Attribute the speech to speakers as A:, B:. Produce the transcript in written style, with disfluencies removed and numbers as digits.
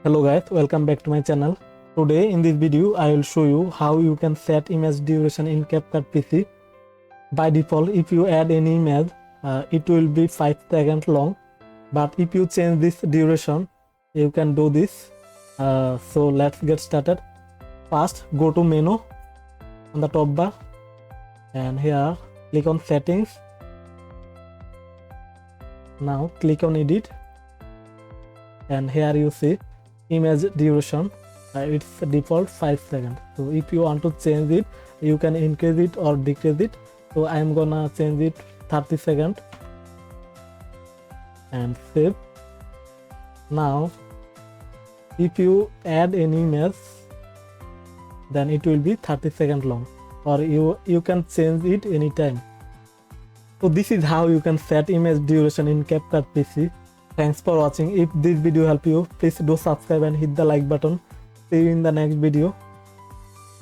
A: Hello guys, welcome back to my channel. Today in this video I will show you how you can set image duration in CapCut PC. By default, if you add any image, it will be 5 seconds long, but if you change this duration, you can do this. So let's get started. First, go to menu on the top bar and here click on settings. Now click on edit and here you see image duration. It's default 5 seconds. So if you want to change it, you can increase it or decrease it. So I am gonna change it 30 seconds and save. Now if you add any image, then it will be 30 seconds long, or you can change it anytime. So this is how you can set image duration in CapCut PC. Thanks for watching. If this video helped you, please do subscribe and hit the like button. See you in the next video.